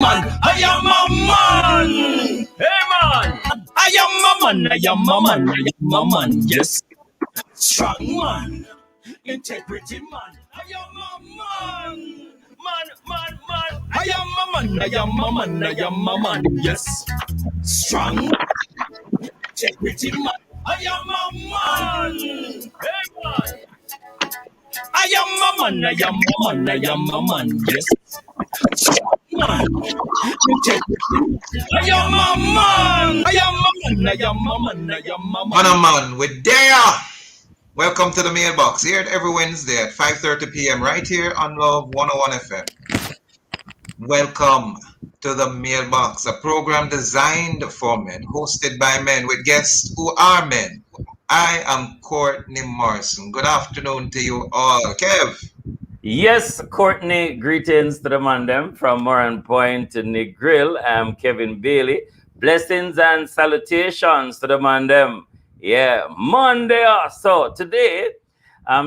man. I am a man. Hey man. I am a man. I am a man. I am a man. Yes. Strong man. Integrity man. I am a man. Man. I am a man. I am a man. I am a man. Yes. Strong. Integrity man. I am a man. Hey man. I am a man. I am a man. I am a man. Yes. Man. I am a man. I am a man. I am a man. I am a man. Man, we're there. Welcome to the mailbox here every Wednesday at 5:30 p.m. right here on Love 101 FM. Welcome to the mailbox, a program designed for men, hosted by men with guests who are men. I am Courtney Morrison. Good afternoon to you all. Kev. Yes, Courtney, greetings to the man them from Moran Point to Negril. I'm Kevin Bailey. Blessings and salutations to the man them. Yeah, Monday. So today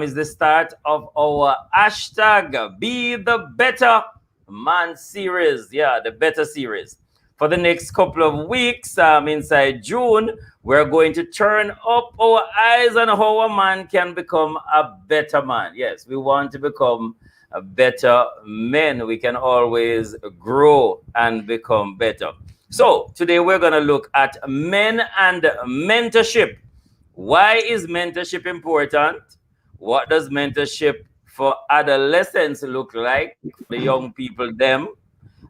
is the start of our hashtag Be the Better Man series. Yeah, the Better series. For the next couple of weeks, inside June, we're going to turn up our eyes on how a man can become a better man. Yes, we want to become a better men. We can always grow and become better. So today we're going to look at men and mentorship. Why is mentorship important? What does mentorship for adolescents look like for the young people them?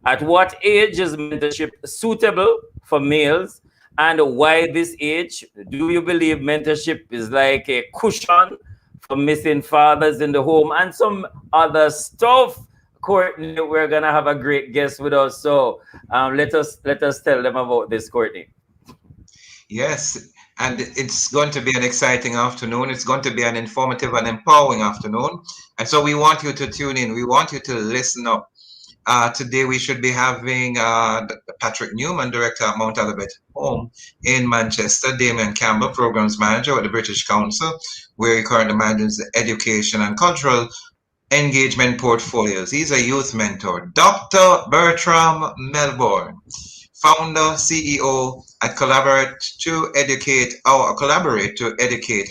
At what age is mentorship suitable for males? And why this age? Do you believe mentorship is like a cushion for missing fathers in the home and some other stuff? Courtney, we're gonna have a great guest with us. So let us tell them about this, Courtney. Yes, and it's going to be an exciting afternoon. It's going to be an informative and empowering afternoon. And so we want you to tune in. We want you to listen up. Today we should be having Patrick Newman, Director at Mount Olivet Home in Manchester, Damien Campbell, Programs Manager at the British Council, where he currently manages the education and cultural engagement portfolios. He's a youth mentor. Dr. Bertram Melbourne, Founder, CEO at Collaborate to Educate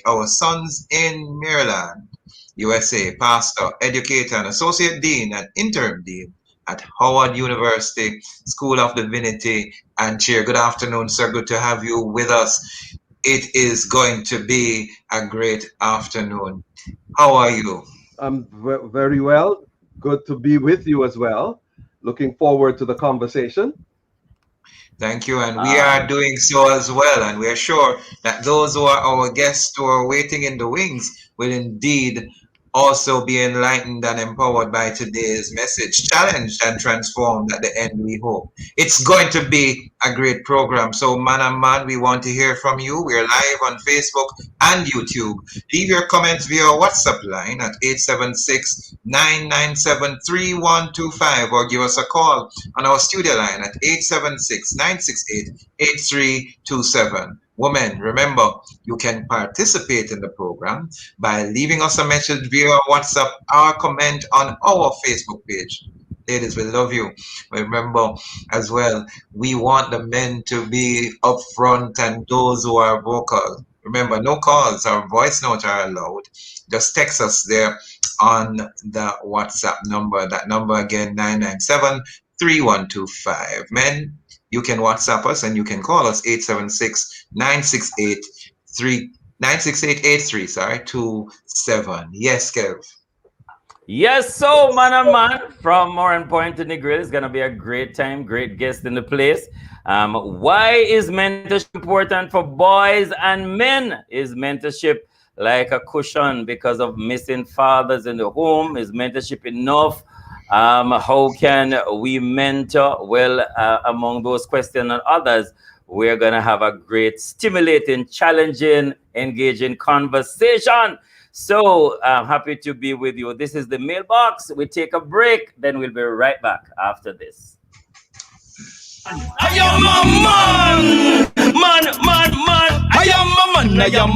Our Sons in Maryland, USA, Pastor, Educator, and Associate Dean and Interim Dean at Howard University School of Divinity and Chair. Good afternoon, sir. Good to have you with us. It is going to be a great afternoon. How are you? I'm very well. Good to be with you as well. Looking forward to the conversation. Thank you. And we are doing so as well. And we are sure that those who are our guests who are waiting in the wings will indeed also be enlightened and empowered by today's message, challenged and transformed at the end, we hope. It's going to be a great program. So man and man, we want to hear from you. We're live on Facebook and YouTube. Leave your comments via our WhatsApp line at 876-997-3125 or give us a call on our studio line at 876-968-8327. Women, remember, you can participate in the program by leaving us a message via WhatsApp or comment on our Facebook page. Ladies, we love you. Remember as well, we want the men to be upfront and those who are vocal. Remember, no calls or voice notes are allowed. Just text us there on the WhatsApp number. That number again, 997-3125. Men, you can WhatsApp us and you can call us 876-968-27. Yes, Kev. Yes, so man and man from Moran Point to Negril is gonna be a great time, great guest in the place. Why is mentorship important for boys and men? Is mentorship like a cushion because of missing fathers in the home? Is mentorship enough? How can we mentor? Well, among those questions and others, we're going to have a great, stimulating, challenging, engaging conversation. So I'm happy to be with you. This is the mailbox. We take a break, then we'll be right back after this. I am a man. I am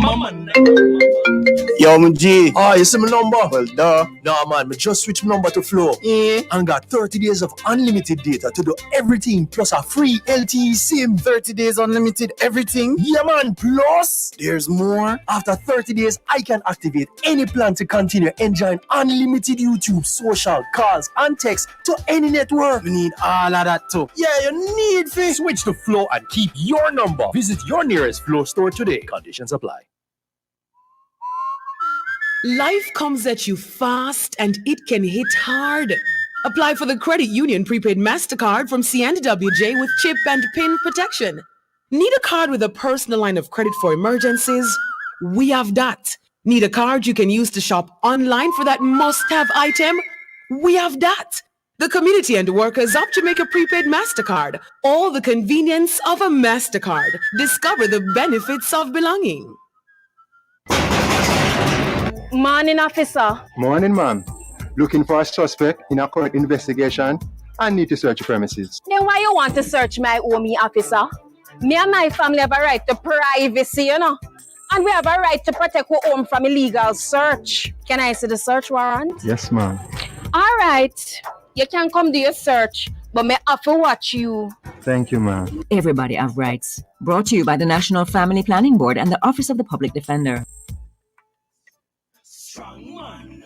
a man. Yo, G. Oh, you see my number? Well, duh. Nah, man, me just switch my number to Flow. And got 30 days of unlimited data to do everything plus a free LTE SIM. 30 days unlimited everything? Yeah, man. Plus, there's more. After 30 days, I can activate any plan to continue enjoying unlimited YouTube, social, calls, and text to any network. You need all of that too. Yeah, you need to switch to Flow and keep your number. Visit your nearest Flow store today. Conditions apply. Life comes at you fast and it can hit hard. Apply for the Credit Union Prepaid MasterCard from CNWJ with chip and PIN protection. Need a card with a personal line of credit for emergencies? We have that. Need a card you can use to shop online for that must-have item? We have that. The community and workers of Jamaica Prepaid MasterCard. All the convenience of a MasterCard. Discover the benefits of belonging. Morning, officer. Morning, ma'am. Looking for a suspect in a current investigation and need to search the premises. Then why you want to search my home, officer? Me and my family have a right to privacy, you know. And we have a right to protect our home from illegal search. Can I see the search warrant? Yes, ma'am. All right. You can come do your search, but me have to watch you. Thank you, ma'am. Everybody have rights. Brought to you by the National Family Planning Board and the Office of the Public Defender. Strong man,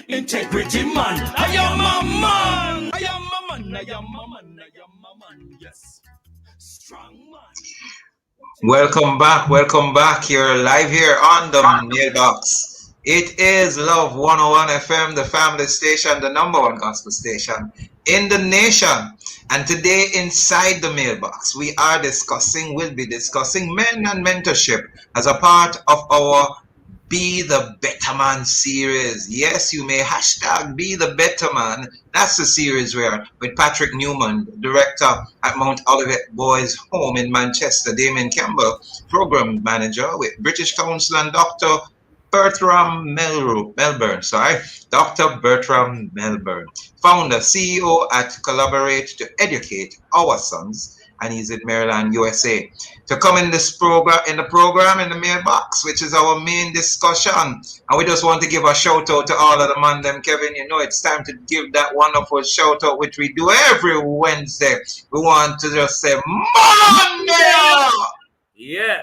integrity man. I am a man. I am a man. I am a man. I am a man. Yes. Strong man. Welcome back. Welcome back. You're live here on the mailbox. It is Love 101 FM, the family station, the number one gospel station in the nation. And today inside the mailbox, we will be discussing men and mentorship as a part of our Be the Better Man series. Yes, you may hashtag Be the Better Man. That's the series where with Patrick Newman, director at Mount Olivet Boys Home in Manchester, Damien Campbell, program manager with British Council, and Dr. Bertram Melbourne, Dr. Bertram Melbourne, founder, CEO at Collaborate to Educate Our Sons, and he's in Maryland, USA. To come in the program in the mailbox, which is our main discussion. And we just want to give a shout out to all of the man them, Kevin. You know, it's time to give that wonderful shout out, which we do every Wednesday. We want to just say, man there! Yeah,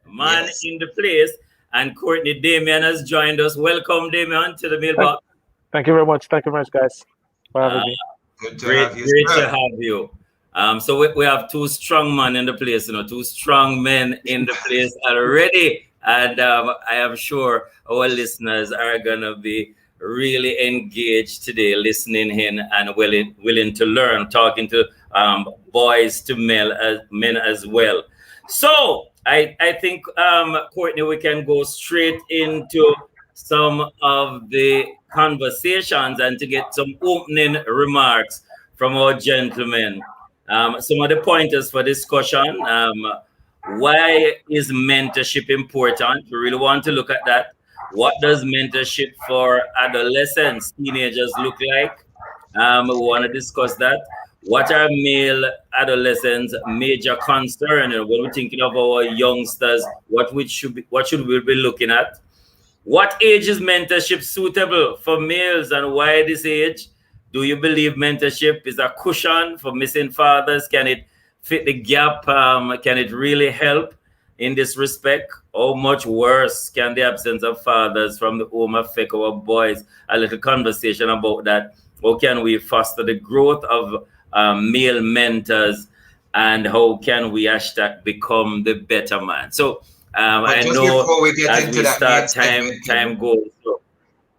man in the place. And Courtney Damien has joined us. Welcome, Damien, to the mailbox. Thank you very much. Thank you very much, guys, for having me. Good to Great, have you, great sir. to have you. So we have two strong men in the place, two strong men in the place already. And I am sure our listeners are going to be really engaged today, listening in and willing to learn, talking to boys to men as well. So I think, Courtney, we can go straight into some of the conversations and to get some opening remarks from our gentlemen. Some of the pointers for discussion. Why is mentorship important? We really want to look at that. What does mentorship for adolescents, teenagers look like? We want to discuss that. What are male adolescents' major concern? And when we're thinking of our youngsters, what should we be looking at? What age is mentorship suitable for males, and why this age? Do you believe mentorship is a cushion for missing fathers? Can it fit the gap? Can it really help in this respect? How much worse can the absence of fathers from the home affect our boys? A little conversation about that. How can we foster the growth of male mentors, and how can we become the better man? So I know as we start, time goes. So,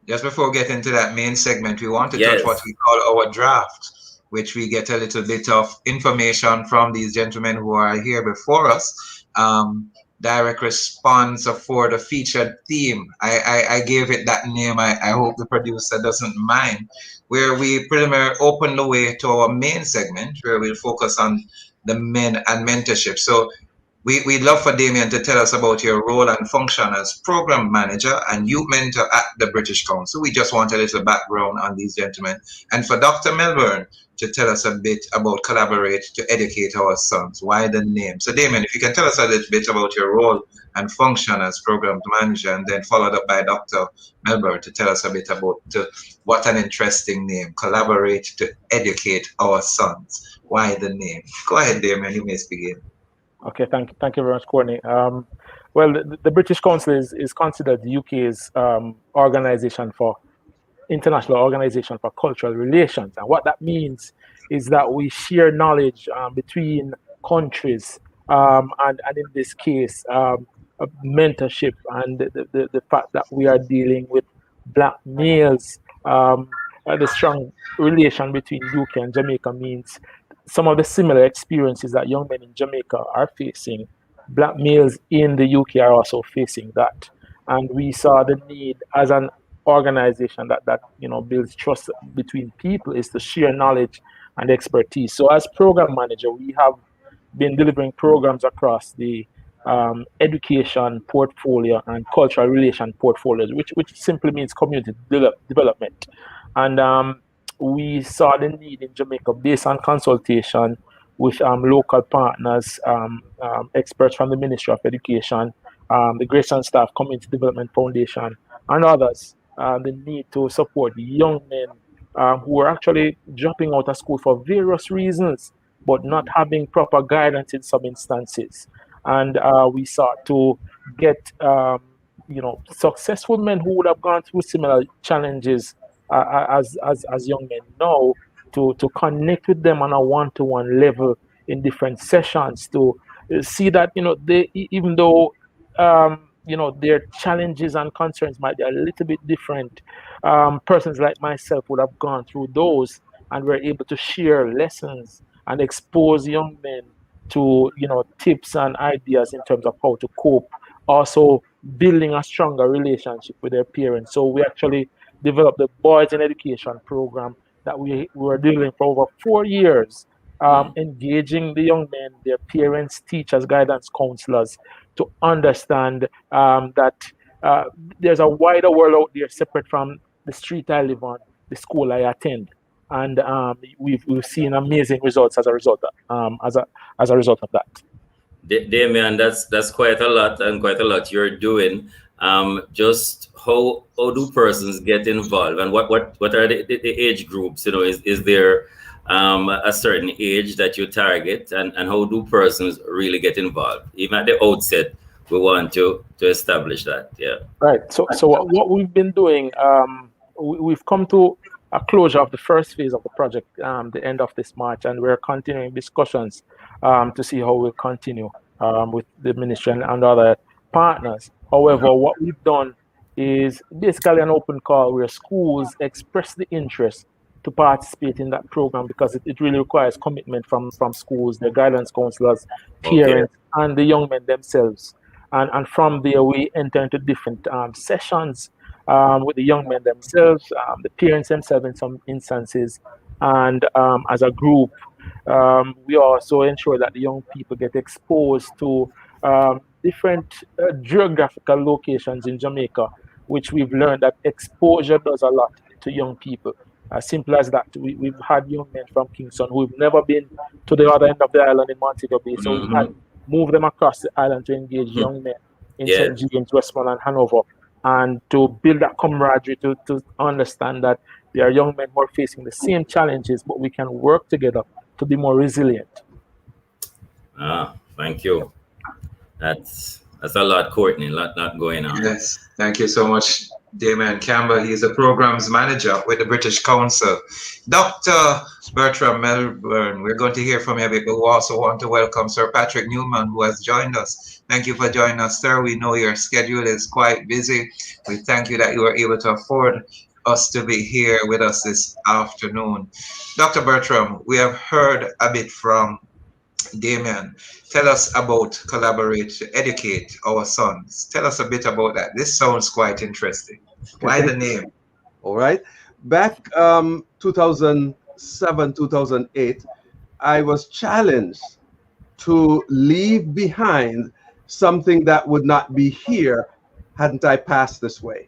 just before we get into that main segment, we want to touch what we call our draft, which we get a little bit of information from these gentlemen who are here before us. Direct response for the featured theme. I gave it that name. I hope the producer doesn't mind. Where we pretty much open the way to our main segment, where we'll focus on the men and mentorship. So We'd love for Damien to tell us about your role and function as program manager and youth mentor at the British Council. We just want a little background on these gentlemen. And for Dr. Melbourne to tell us a bit about Collaborate to Educate Our Sons. Why the name? So Damien, if you can tell us a little bit about your role and function as program manager, and then followed up by Dr. Melbourne to tell us a bit about what an interesting name, Collaborate to Educate Our Sons. Why the name? Go ahead, Damien, you may begin. Okay, thank you very much, Courtney. Well, the British Council is considered the UK's international organization for cultural relations, and what that means is that we share knowledge between countries, and in this case, mentorship, and the fact that we are dealing with black males. The strong relation between UK and Jamaica means some of the similar experiences that young men in Jamaica are facing, black males in the UK are also facing that. And we saw the need as an organization that builds trust between people is to share knowledge and expertise. So as program manager, we have been delivering programs across the education portfolio and cultural relation portfolios, which simply means community development. And we saw the need in Jamaica based on consultation with local partners, experts from the Ministry of Education, the Grace and Staff Community Development Foundation, and others, the need to support young men who are actually dropping out of school for various reasons, but not having proper guidance in some instances. And we sought to get successful men who would have gone through similar challenges as young men now, to connect with them on a one-to-one level in different sessions, to see that they, even though their challenges and concerns might be a little bit different, persons like myself would have gone through those, and we're able to share lessons and expose young men to tips and ideas in terms of how to cope, also building a stronger relationship with their parents. So we actually developed the Boys in Education program that we were doing for over 4 years, engaging the young men, their parents, teachers, guidance counselors, to understand that there's a wider world out there separate from the street I live on, the school I attend. And we've seen amazing results as a result of that. Damien, that's quite a lot, and quite a lot you're doing. Just how do persons get involved, and what are the age groups? Is there a certain age that you target, and how do persons really get involved? Even at the outset, we want to establish that. Yeah. Right. So what we've been doing, we've come to a closure of the first phase of the project, the end of this March, and we're continuing discussions to see how we'll continue with the ministry and other partners. However, what we've done is basically an open call where schools express the interest to participate in that program, because it really requires commitment from schools, their guidance counselors, parents, and the young men themselves. And from there, we enter into different sessions with the young men themselves, the parents themselves in some instances, and as a group, we also ensure that the young people get exposed to different geographical locations in Jamaica, which we've learned that exposure does a lot to young people. As simple as that. We've had young men from Kingston who've never been to the other end of the island in Montego Bay, so we've had move them across the island to engage young men in St. James, Westmoreland, Hanover, and to build that camaraderie, to understand that there are young men who are facing the same challenges, but we can work together to be more resilient. Thank you. That's a lot, Courtney. A lot going on. Yes, thank you so much, Damien Campbell. He's a programs manager with the British Council. Dr. Bertram Melbourne, we're going to hear from you, but we also want to welcome Sir Patrick Newman, who has joined us. Thank you for joining us, sir. We know your schedule is quite busy. We thank you that you were able to afford us to be here with us this afternoon. Dr. Bertram, we have heard a bit from Damien. Tell us about Collaborate to Educate Our Sons. Tell us a bit about that. This sounds quite interesting. Why the name? All right. Back 2007, 2008, I was challenged to leave behind something that would not be here hadn't I passed this way.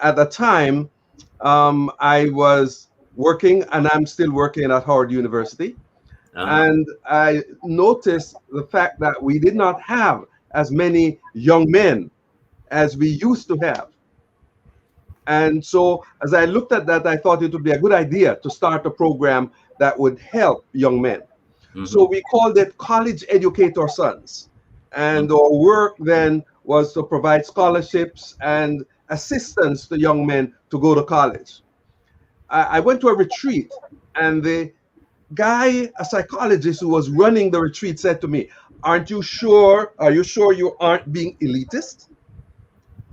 At the time, I was working, and I'm still working at Howard University. And I noticed the fact that we did not have as many young men as we used to have. And so as I looked at that, I thought it would be a good idea to start a program that would help young men. So we called it College Educator Sons. And our work then was to provide scholarships and assistance to young men to go to college. I went to a retreat, and the guy, a psychologist who was running the retreat, said to me, are you sure you aren't being elitist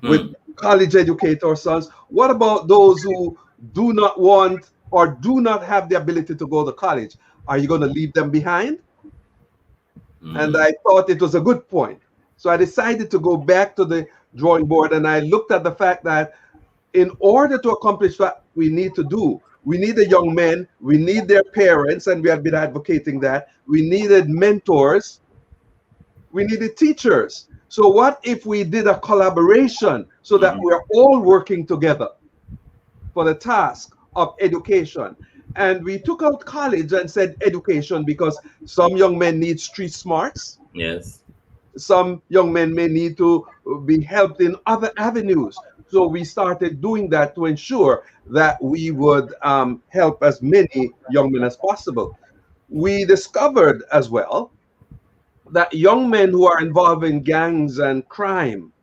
with college educator sons? What about those who do not want or do not have the ability to go to college? Are you going to leave them behind? And I thought it was a good point. So I decided to go back to the drawing board, and I looked at the fact that in order to accomplish what we need to do, we need the young men, we need their parents, and we have been advocating that. We needed mentors, we needed teachers. So what if we did a collaboration so that we're all working together for the task of education? And we took out college and said education because some young men need street smarts. Yes. Some young men may need to be helped in other avenues. So we started doing that to ensure that we would help as many young men as possible. We discovered as well that young men who are involved in gangs and crime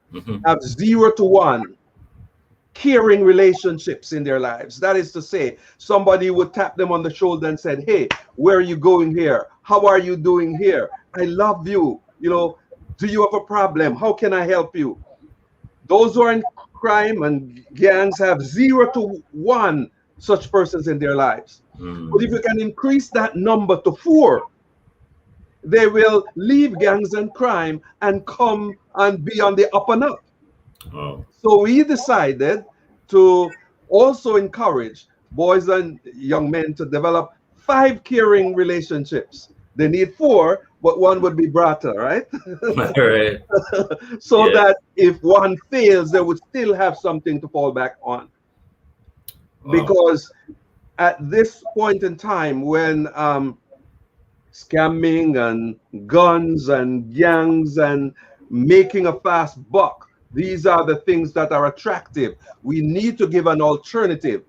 have 0 to 1 caring relationships in their lives. That is to say, somebody would tap them on the shoulder and said, hey, where are you going here? How are you doing here? I love you. You know, do you have a problem? How can I help you? Those who are in crime and gangs have 0 to 1 such persons in their lives. But if you can increase that number to 4, they will leave gangs and crime and come and be on the up and up. So we decided to also encourage boys and young men to develop 5 caring relationships. They need 4, but 1 would be brighter, right? Right. So that if 1 fails, they would still have something to fall back on. Because at this point in time, when scamming and guns and gangs and making a fast buck, these are the things that are attractive. We need to give an alternative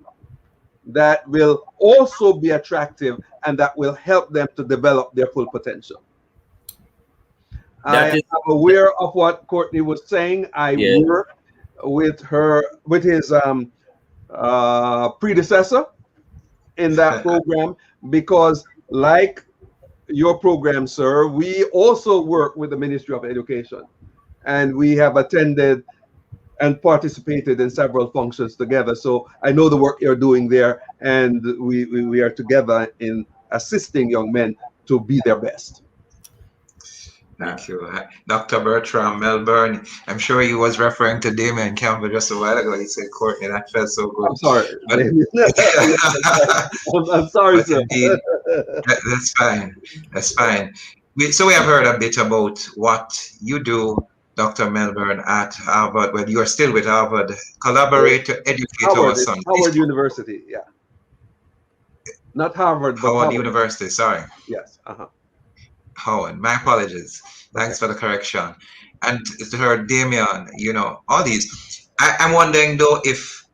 that will also be attractive and that will help them to develop their full potential. I am aware of what Courtney was saying. I work with his predecessor in that program, because like your program, sir, we also work with the Ministry of Education, and we have attended and participated in several functions together. So I know the work you're doing there, and we are together in assisting young men to be their best. Thank you. Dr. Bertram Melbourne, I'm sure he was referring to Damien Campbell just a while ago. He said, Courtney, that felt so good. I'm sorry. But, I'm sorry, sir. Indeed, that's fine. That's fine. So we have heard a bit about what you do, Dr. Melbourne, at Harvard, but you're still with Harvard. Collaborate to educate our sons. Howard University, yeah. Not Harvard, but Howard University, sorry. Yes. Howard, my apologies. Thanks for the correction. And to her, Damien, you know, all these. I'm wondering though if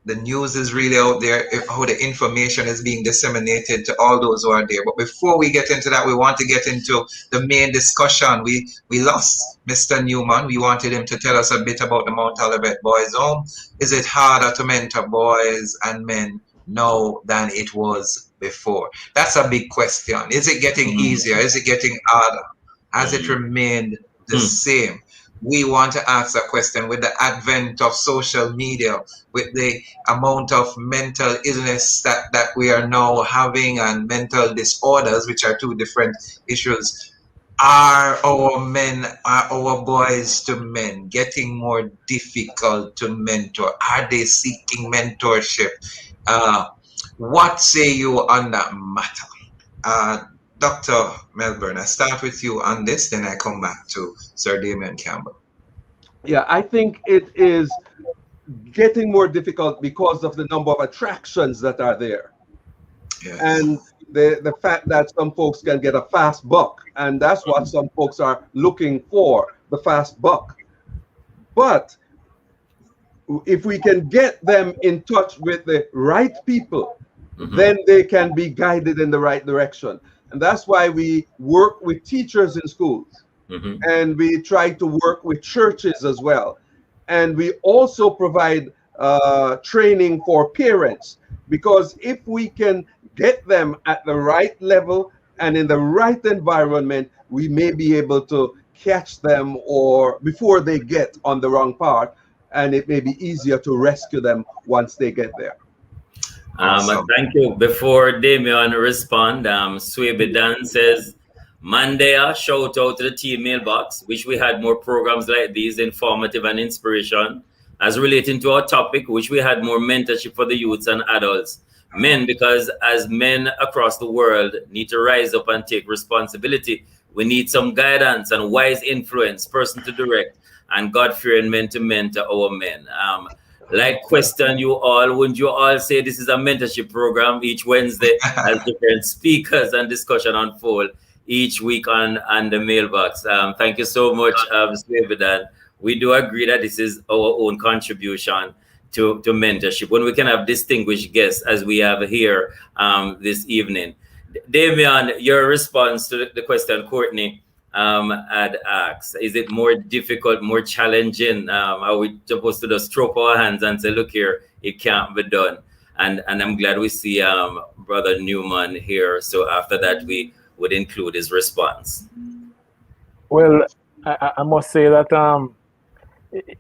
the news is really out there, if how the information is being disseminated to all those who are there. But before we get into that, we want to get into the main discussion. We lost Mr. Newman. We wanted him to tell us a bit about the Mount Olivet Boys Home. Is it harder to mentor boys and men now than it was before? That's a big question. Is it getting easier? Is it getting harder? Has it remained the same? We want to ask that question with the advent of social media, with the amount of mental illness that we are now having and mental disorders, which are 2 different issues. Are our boys to men getting more difficult to mentor? Are they seeking mentorship? What say you on that matter? Dr. Melbourne, I start with you on this, then I come back to Sir Damien Campbell. Yeah, I think it is getting more difficult because of the number of attractions that are there. Yes. And the fact that some folks can get a fast buck, and that's what some folks are looking for, the fast buck. But if we can get them in touch with the right people, then they can be guided in the right direction. And that's why we work with teachers in schools. And we try to work with churches as well. And we also provide training for parents, because if we can get them at the right level and in the right environment, we may be able to catch them or before they get on the wrong path, and it may be easier to rescue them once they get there. Awesome. Thank you. Before Damien respond, Swebe Dan says, Mandea, shout out to the team mailbox. Wish we had more programs like these, informative and inspiration, as relating to our topic. Wish we had more mentorship for the youths and adults. Men, because as men across the world need to rise up and take responsibility, we need some guidance and wise influence, person to direct, and God-fearing men to mentor our men. Like question you all, wouldn't you all say this is a mentorship program each Wednesday as different speakers and discussion unfold each week on the mailbox? Thank you so much, Swavidan. We do agree that this is our own contribution to mentorship when we can have distinguished guests as we have here this evening. Damien, your response to the question Courtney had asked, is it more difficult, more challenging? Are we supposed to just throw up our hands and say, look here, it can't be done? And I'm glad we see Brother Newman here. So after that, we would include his response. Well, I must say that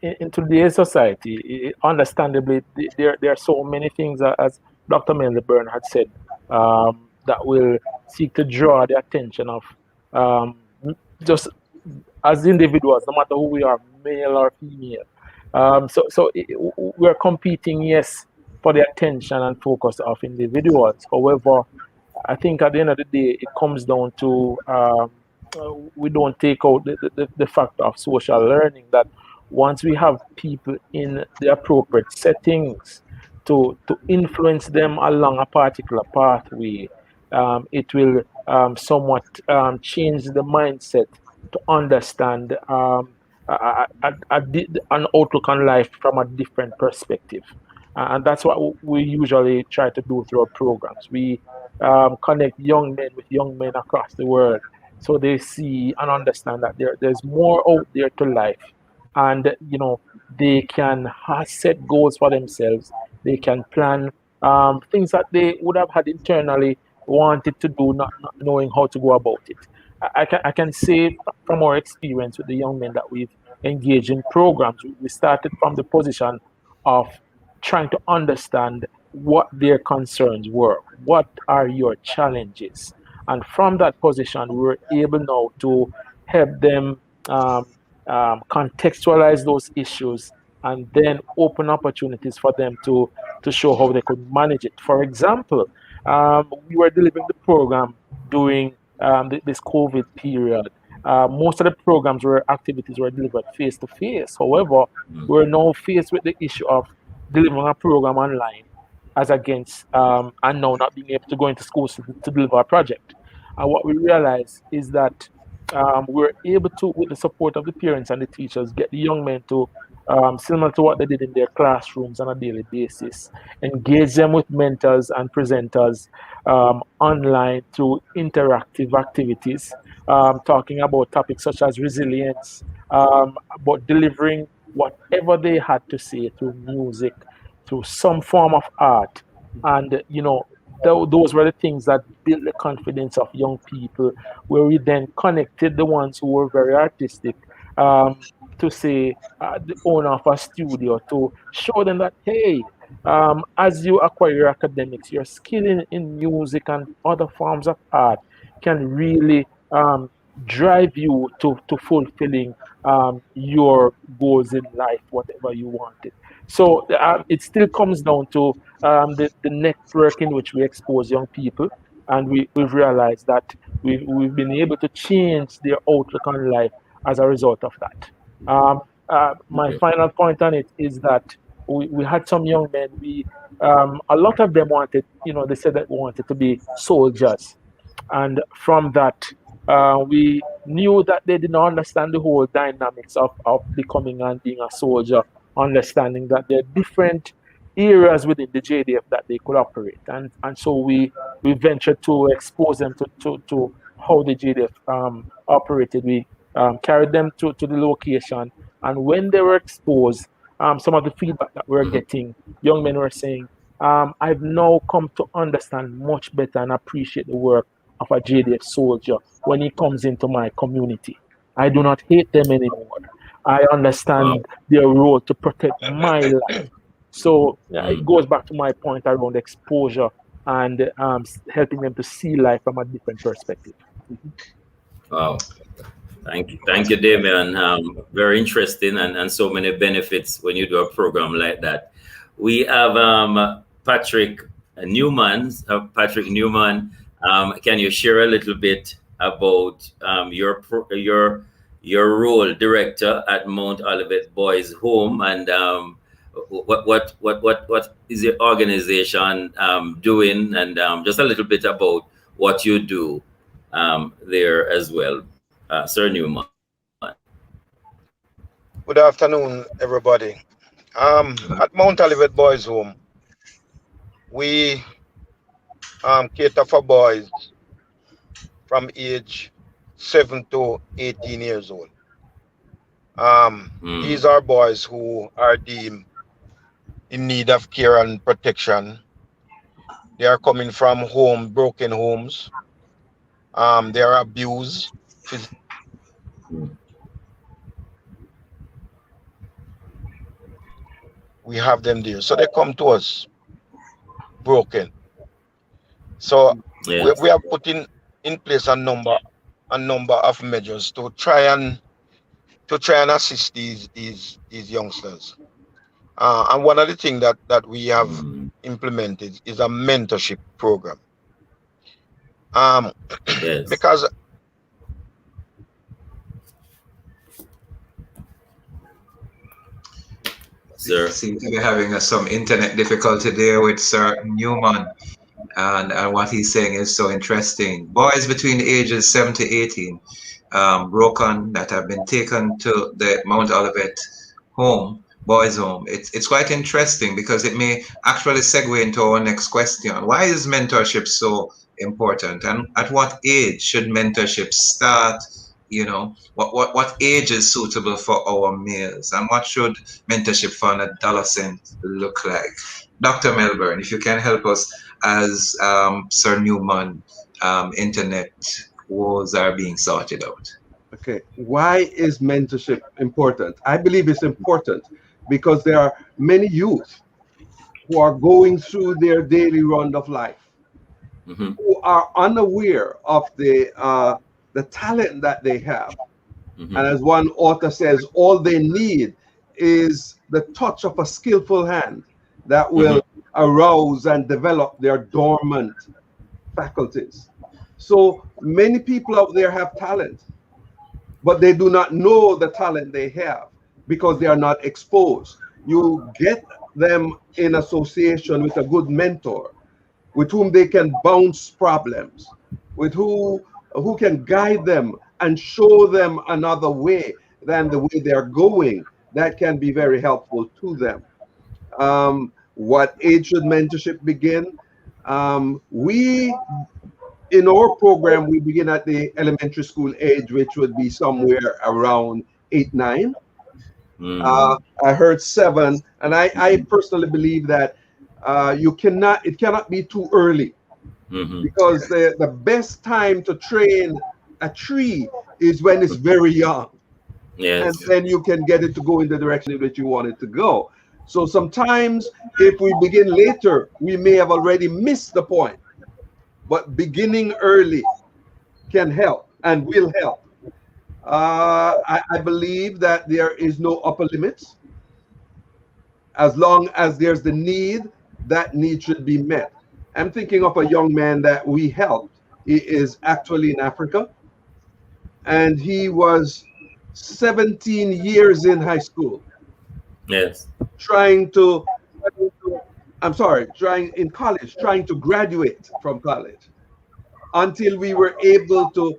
in today's society, understandably, there are so many things, as Dr. Melbourne had said, that will seek to draw the attention of just as individuals, no matter who we are, male or female. So we're competing, yes, for the attention and focus of individuals. However, I think at the end of the day, it comes down to we don't take out the factor of social learning, that once we have people in the appropriate settings to influence them along a particular pathway, it will somewhat change the mindset to understand an outlook on life from a different perspective. And that's what we usually try to do through our programs. We connect young men with young men across the world, so they see and understand that there's more out there to life. And, they can set goals for themselves. They can plan things that they would have had internally wanted to do, not knowing how to go about it. I can say from our experience with the young men that we've engaged in programs, we started from the position of trying to understand what their concerns were. What are your challenges? And from that position, we were able now to help them contextualize those issues and then open opportunities for them to show how they could manage it. For example, we were delivering the program during this COVID period. Most of the programs activities were delivered face to face. However, we're now faced with the issue of delivering a program online as against and now not being able to go into schools to deliver a project. And what we realized is that we're able to, with the support of the parents and the teachers, get the young men to, similar to what they did in their classrooms on a daily basis, engage them with mentors and presenters online through interactive activities, talking about topics such as resilience, about delivering whatever they had to say through music, through some form of art. And, those were the things that built the confidence of young people, where we then connected the ones who were very artistic to say the owner of a studio, to show them that, hey, as you acquire your academics, your skill in music and other forms of art can really drive you to fulfilling your goals in life, whatever you wanted. So it still comes down to the network in which we expose young people. And we've realized that we've been able to change their outlook on life as a result of that. My final point on it is that we had some young men. A lot of them wanted, they said that they wanted to be soldiers, and from that, we knew that they did not understand the whole dynamics of becoming and being a soldier, understanding that there are different areas within the JDF that they could operate. And so we ventured to expose them to how the JDF operated. We carried them to the location. And when they were exposed, some of the feedback that we're getting, young men were saying, I've now come to understand much better and appreciate the work of a JDF soldier when he comes into my community. I do not hate them anymore. I understand their role to protect my life. So it goes back to my point around exposure and helping them to see life from a different perspective. Wow. Thank you, Damian. Very interesting and so many benefits when you do a program like that. We have Patrick Newman. Patrick Newman, can you share a little bit about your role, director at Mount Olivet Boys Home, and what is your organization doing, and just a little bit about what you do there as well, Sir Newman. Good afternoon, everybody. At Mount Olivet Boys Home, we cater for boys from age 7 to 18 years old. These are boys who are deemed in need of care and protection. They are coming from broken homes. They are abused. We have them there. So they come to us broken. So we are putting in place a number of measures to try and assist these youngsters. And one of the things that we have implemented is a mentorship program. Because Sir, seem to be having some internet difficulty there with Sir Newman, and what he's saying is so interesting. Boys between ages 7 to 18 broken that have been taken to the Mount Olivet boys home. It's quite interesting because it may actually segue into our next question. Why is mentorship so important, and at what age should mentorship start? What age is suitable for our males, and what should mentorship for an adolescent look like? Dr. Melbourne, if you can help us as Sir Newman, internet wars are being sorted out. Okay, why is mentorship important? I believe it's important because there are many youth who are going through their daily round of life, who are unaware of the talent that they have. And as one author says, all they need is the touch of a skillful hand that will arouse and develop their dormant faculties. So many people out there have talent, but they do not know the talent they have because they are not exposed. You get them in association with a good mentor with whom they can bounce problems, with who can guide them and show them another way than the way they're going. That can be very helpful to them. What age should mentorship begin? In our program, we begin at the elementary school age, which would be somewhere around 8, 9. I heard 7, and I personally believe that it cannot be too early, because the best time to train a tree is when it's very young. And then you can get it to go in the direction in which you want it to go. So sometimes if we begin later, we may have already missed the point. But beginning early can help and will help. I believe that there is no upper limits. As long as there's the need, that need should be met. I'm thinking of a young man that we helped. He is actually in Africa, and he was 17 years in high school. Yes. Trying in college, trying to graduate from college, until we were able to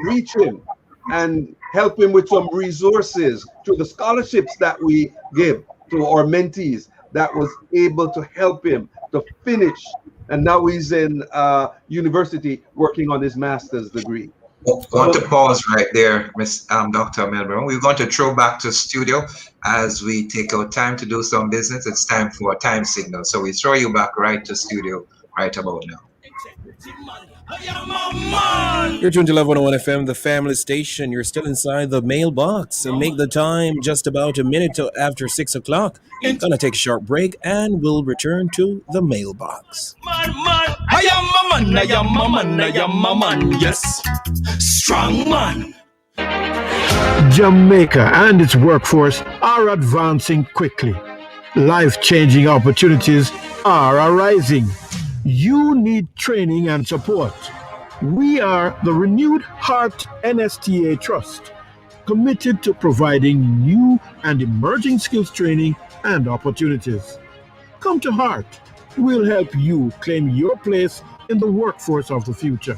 reach him and help him with some resources through the scholarships that we give to our mentees, that was able to help him to finish. And now he's in university working on his master's degree. I want to pause right there, Dr. Melbourne. We're going to throw back to studio as we take our time to do some business. It's time for a time signal. So we throw you back right to studio right about now. You're tuned to Love 101 FM, the family station. You're still inside the mailbox. And make the time just about a minute after 6 o'clock. Gonna take a short break and we'll return to the mailbox. I am a man, yes. Strong man. Jamaica and its workforce are advancing quickly. Life-changing opportunities are arising. You need training and support. We are the Renewed Heart NSTA Trust, committed to providing new and emerging skills training and opportunities. Come to Heart. We'll help you claim your place in the workforce of the future.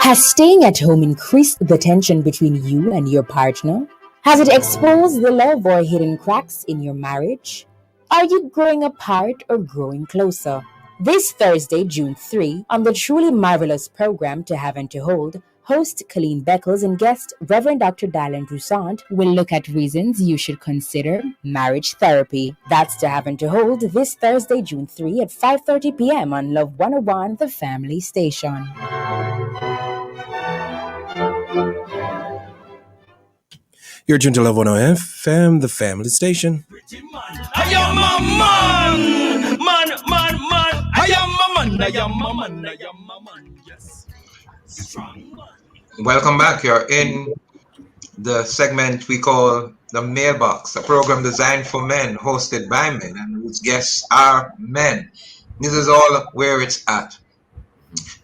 Has staying at home increased the tension between you and your partner? Has it exposed the love or hidden cracks in your marriage? Are you growing apart or growing closer? This Thursday, June 3, on the truly marvelous program To Have and to Hold, host Colleen Beckles and guest Reverend Dr. Dylan Broussard will look at reasons you should consider marriage therapy. That's To Have and to Hold this Thursday, June 3 at 5:30 p.m. on Love 101, the family station. You're tuned to Love 101 FM, the family station. I am a man. I am a man. I am a man. I am a man. Yes. Strong man. Welcome back. You're in the segment we call The Mailbox, a program designed for men, hosted by men, and whose guests are men. This is all where it's at.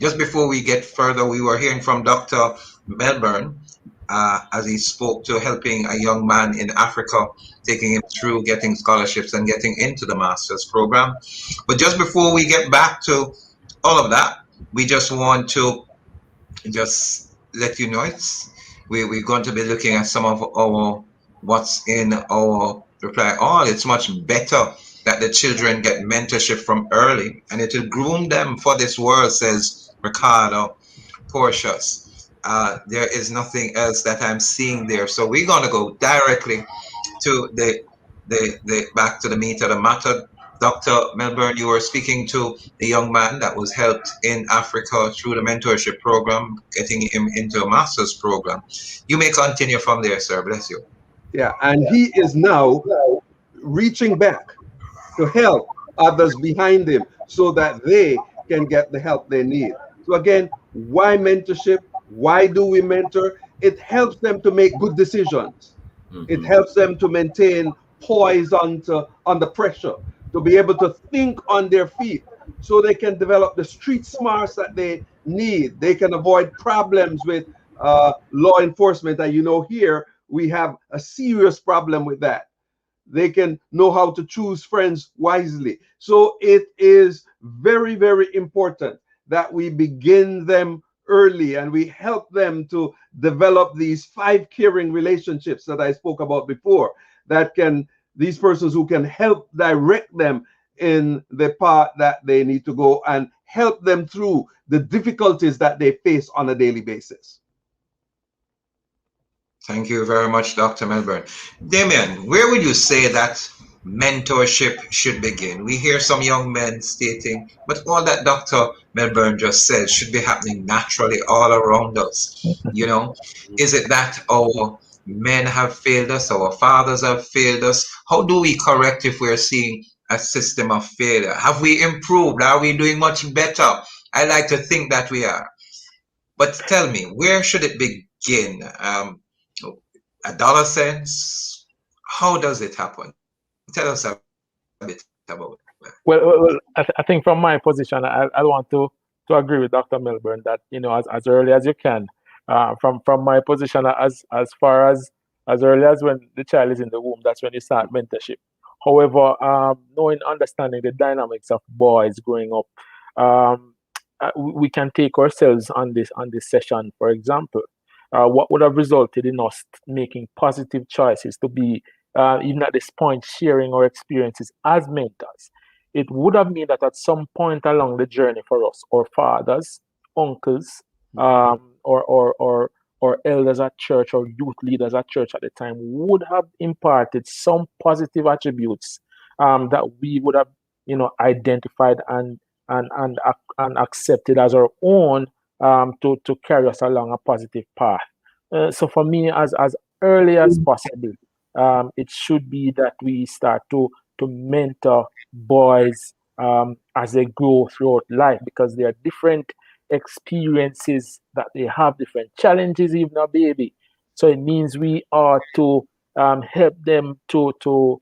Just before we get further, we were hearing from Dr. Melbourne as he spoke to helping a young man in Africa, taking him through getting scholarships and getting into the master's program. But just before we get back to all of that, we just want to just let you know we're going to be looking at some of our what's in our reply all. It's much better that the children get mentorship from early, and it will groom them for this world, says Ricardo Porcius. There is nothing else that I'm seeing there. So we're going to go directly to the back to the meat of the matter. Dr. Melbourne, you were speaking to the young man that was helped in Africa through the mentorship program, getting him into a master's program. You may continue from there, sir. Bless you. Yeah, and he is now reaching back to help others behind him so that they can get the help they need. So again, why mentorship? Why do we mentor? It helps them to make good decisions. It helps them to maintain poise under pressure, to be able to think on their feet so they can develop the street smarts that they need. They can avoid problems with law enforcement. And here we have a serious problem with that. They can know how to choose friends wisely. So it is very, very important that we begin them early and we help them to develop these 5 caring relationships that I spoke about before, these persons who can help direct them in the path that they need to go and help them through the difficulties that they face on a daily basis. Thank you very much, Dr. Melbourne. Damien, where would you say that mentorship should begin? We hear some young men stating, but all that Dr. Melbourne just said should be happening naturally all around us. Is it that our men have failed us, our fathers have failed us? How do we correct if we're seeing a system of failure? Have we improved? Are we doing much better? I like to think that we are. But tell me, where should it begin? $1 cents? How does it happen? Tell us a bit about it. Well, I think from my position, I want to agree with Dr. Milburn that as early as you can, from my position as far as early as when the child is in the womb, that's when you start mentorship. However, knowing understanding the dynamics of boys growing up, we can take ourselves on this session. For example, what would have resulted in us making positive choices to be even at this point sharing our experiences as mentors. It would have meant that at some point along the journey for us, our fathers, uncles, or elders at church or youth leaders at church at the time would have imparted some positive attributes that we would have, identified and accepted as our own to carry us along a positive path. So for me, as early as possible, it should be that we start to mentor boys as they grow throughout life, because there are different experiences that they have, different challenges, even a baby. So it means we are to help them to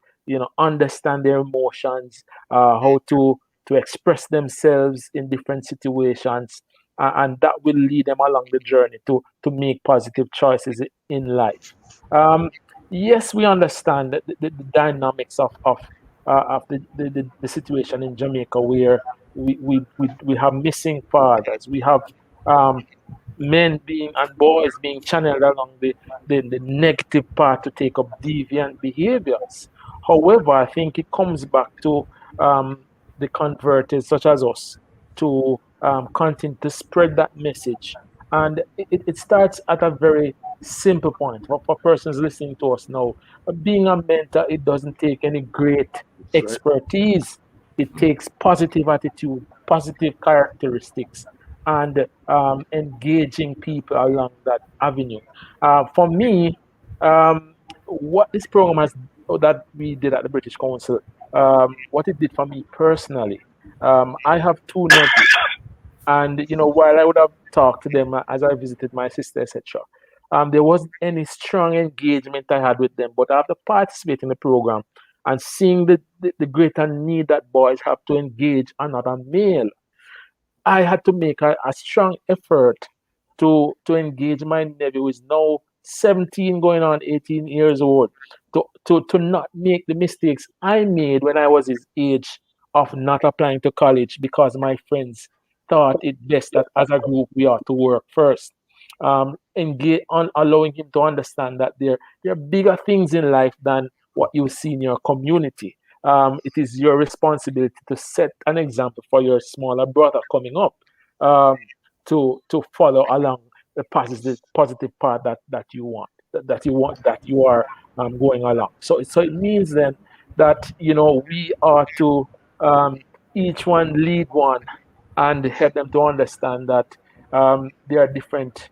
understand their emotions, how to express themselves in different situations, and that will lead them along the journey to make positive choices in life. Yes, we understand that the dynamics of the situation in Jamaica, where we have missing fathers, we have men being and boys being channeled along the negative path to take up deviant behaviors. However, I think it comes back to the converted such as us to continue to spread that message. And it starts at a very simple point. For persons listening to us now, being a mentor, it doesn't take any great expertise. It takes positive attitude, positive characteristics, and engaging people along that avenue. For me, what this program that we did at the British Council, what it did for me personally, I have two nephews, and while I would have talked to them as I visited my sister, etc., there wasn't any strong engagement I had with them. But after participating in the program and seeing the greater need that boys have to engage another male, I had to make a strong effort to engage my nephew, who is now 17, going on 18 years old, to not make the mistakes I made when I was his age of not applying to college because my friends thought it best that as a group we ought to work first. Engage on allowing him to understand that there are bigger things in life than what you see in your community. It is your responsibility to set an example for your smaller brother coming up, to follow along the positive path that you want, that you are going along. So it means then that we are to each one lead one and help them to understand that there are different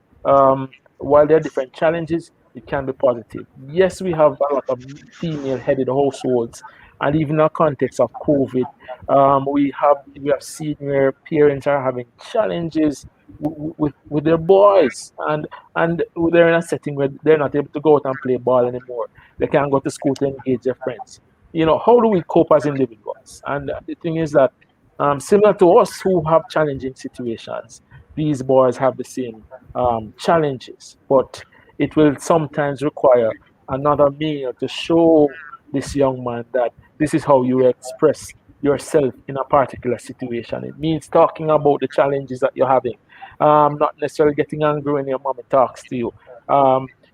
while there are different challenges, it can be positive. Yes, we have a lot of female-headed households, and even in the context of COVID, we have seen where parents are having challenges with their boys, and they're in a setting where they're not able to go out and play ball anymore. They can't go to school to engage their friends. How do we cope as individuals? And the thing is that similar to us who have challenging situations, these boys have the same challenges, but it will sometimes require another male to show this young man that this is how you express yourself in a particular situation. It means talking about the challenges that you're having, not necessarily getting angry when your mama talks to you.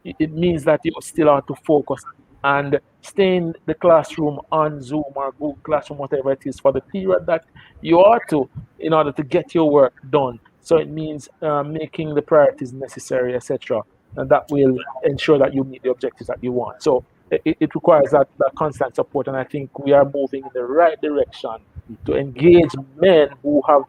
It means that you still have to focus and stay in the classroom on Zoom or Google Classroom, whatever it is, for the period that you are to, in order to get your work done. So it means making the priorities necessary, etc., and that will ensure that you meet the objectives that you want. So it requires that constant support, and I think we are moving in the right direction to engage men who have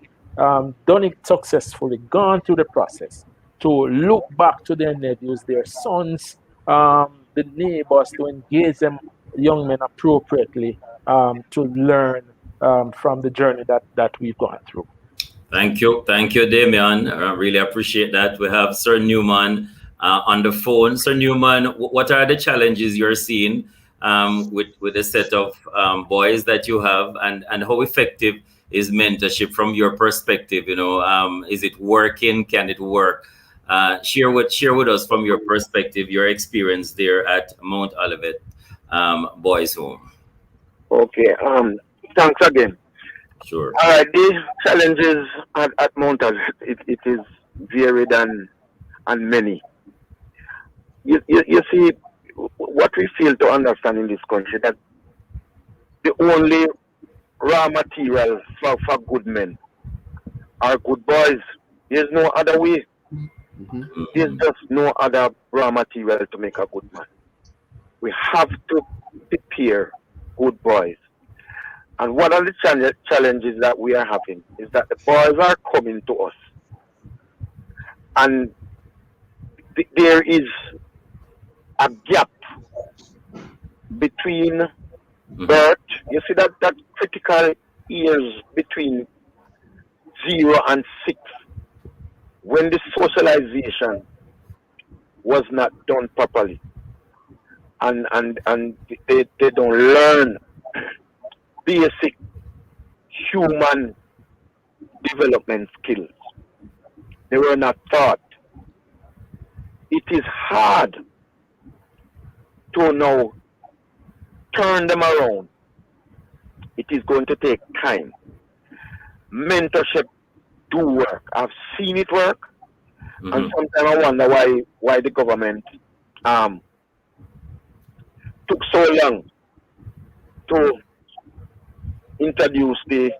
done it successfully, gone through the process, to look back to their nephews, their sons, the neighbors, to engage them, young men, appropriately to learn from the journey that we've gone through. Thank you, Damian. I really appreciate that. We have Sir Newman on the phone. Sir Newman, what are the challenges you're seeing with the set of boys that you have, and how effective is mentorship from your perspective? Is it working? Can it work? Share with us from your perspective, your experience there at Mount Olivet Boys Home. Okay. Thanks again. Sure. All right. The challenges at Mount Olivet, it is varied and many. You see, what we fail to understand in this country, that the only raw material for good men are good boys. There's no other way. There's just no other raw material to make a good man. We have to prepare good boys. And one of the challenges that we are having is that the boys are coming to us. And there is a gap between birth. You see that critical years between 0 and 6, when the socialization was not done properly, and they don't learn basic human development skills. They were not taught. It is hard to now turn them around. It is going to take time. Mentorship do work. I've seen it work, and sometimes I wonder why the government took so long to introduce the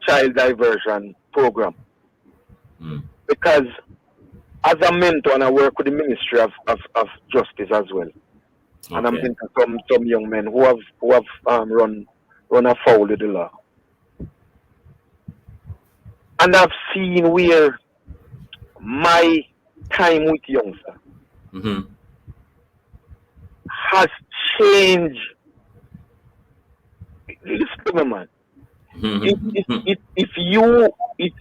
child diversion program. Because as a mentor, and I work with the Ministry of Justice as well, and I'm thinking some young men who have run afoul of the law. And I've seen where my time with youngsters has changed. Listen to me, man. If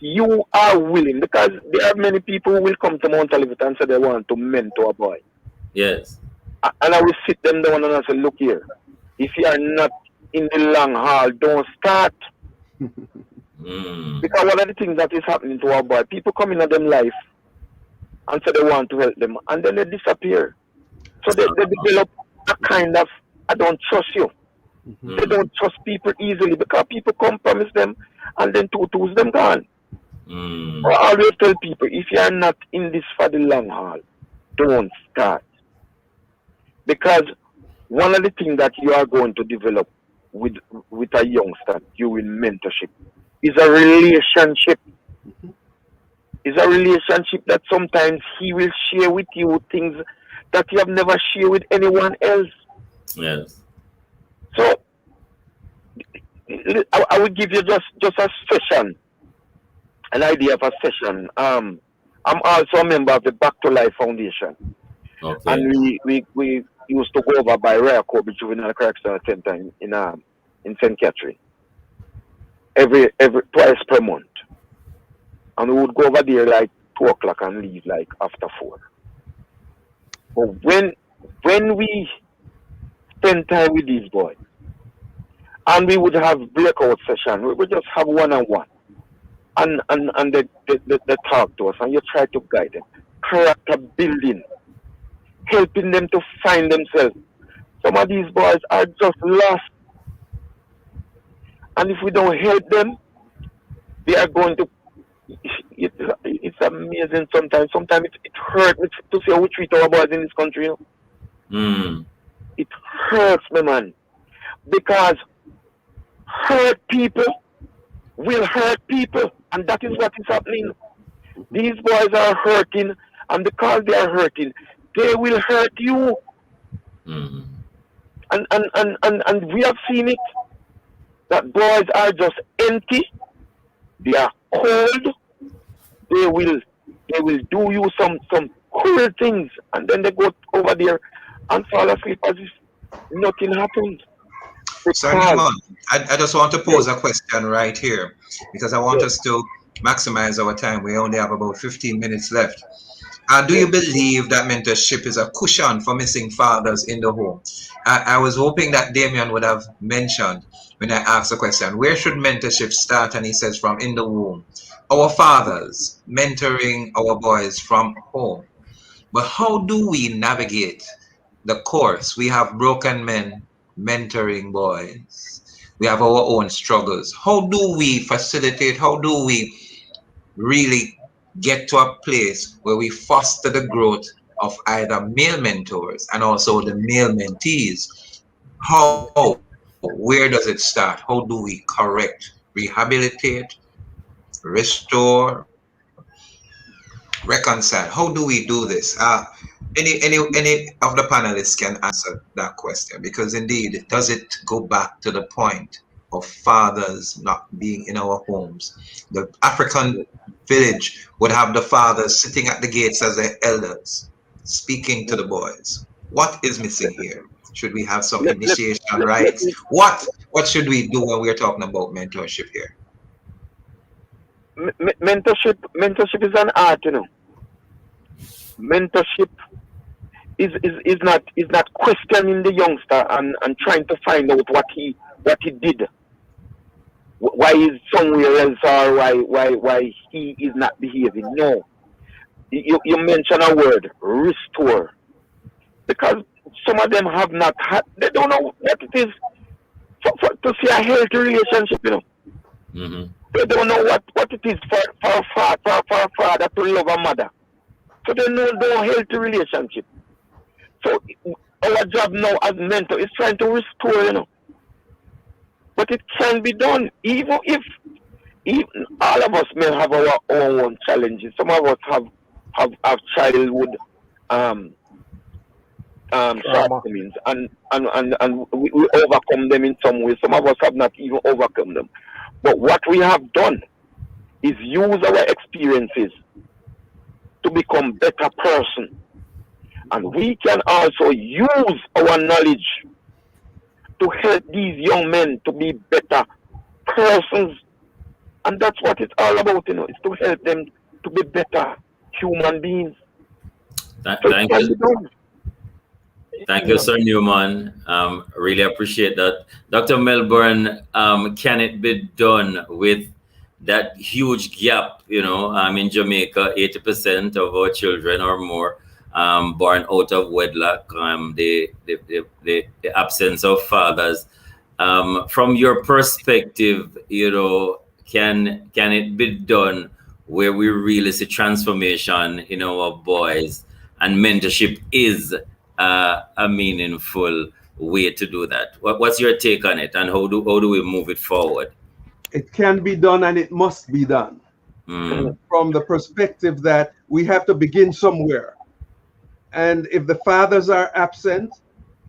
you are willing, because there are many people who will come to Mount Olivet and say they want to mentor a boy. Yes. And I will sit them down and I say, look here, if you are not in the long haul, don't start. Because one of the things that is happening to our boy, people come into them life and say they want to help them, and then they disappear. So they develop a kind of, I don't trust you. They don't trust people easily because people come promise them and then 2 2's them gone. I always tell people, if you are not in this for the long haul, don't start. Because one of the things that you are going to develop with a youngster during mentorship is a relationship. It's a relationship that sometimes he will share with you things that you have never shared with anyone else. Yes. So I will give you just a session, an idea of a session. I'm also a member of the Back to Life Foundation. Okay. And we used to go over by Rare Kobe Juvenile Correctional Center in St. Catherine every twice per month. And we would go over there like 2 o'clock and leave like after 4. But when we spend time with these boys, and we would have breakout session, we would just have one-on-one, and they talk to us, and you try to guide them, character building, helping them to find themselves. Some of these boys are just lost, and if we don't help them, they are going to. It's amazing sometimes. Sometimes it hurts me to see how we treat our boys in this country. It hurts me, man, because hurt people will hurt people, and that is what is happening. These boys are hurting, and because they are hurting, they will hurt you. And we have seen it, that boys are just empty, they are cold, they will do you some cruel things, and then they go over there and fall asleep as if nothing happened. So, Neiman, I just want to pose a question right here, because I want us to maximize our time. We only have about 15 minutes left. Do you believe that mentorship is a cushion for missing fathers in the home? I was hoping that Damien would have mentioned when I asked the question, where should mentorship start? And he says, from in the womb. Our fathers mentoring our boys from home. But how do we navigate the course? We have broken men mentoring boys. We have our own struggles. How do we facilitate? How do we really get to a place where we foster the growth of either male mentors and also the male mentees? How? Where does it start? How do we correct, rehabilitate, restore, reconcile? How do we do this? Any of the panelists can answer that question, because indeed, does it go back to the point of fathers not being in our homes? The African village would have the fathers sitting at the gates as their elders, speaking to the boys. What is missing here? Should we have some initiation rites? What should we do when we're talking about mentorship here? Mentorship is an art, you know. Mentorship is not questioning the youngster and trying to find out what he did, why he's somewhere else, or why he is not behaving. No, you mention a word, restore, because some of them have not had, they don't know what it is to see a healthy relationship, you know. Mm-hmm. They don't know what it is for a father to love a mother. So they know no healthy relationship. So our job now as mentor is trying to restore, you know. But it can be done, even all of us may have our own challenges. Some of us have childhood shortcomings, and we overcome them in some way. Some of us have not even overcome them. But what we have done is use our experiences to become better person. And we can also use our knowledge to help these young men to be better persons. And that's what it's all about, you know, it's to help them to be better human beings. Thank you. Thank you, Sir Newman. Really appreciate that. Dr. Melbourne, can it be done with that huge gap? You know, in Jamaica, 80% of our children or more born out of wedlock, the absence of fathers. From your perspective, you know, can it be done where we really see transformation in our boys, and mentorship is a meaningful way to do that? What's your take on it, and how do we move it forward? It can be done, and it must be done from the perspective that we have to begin somewhere. And if the fathers are absent,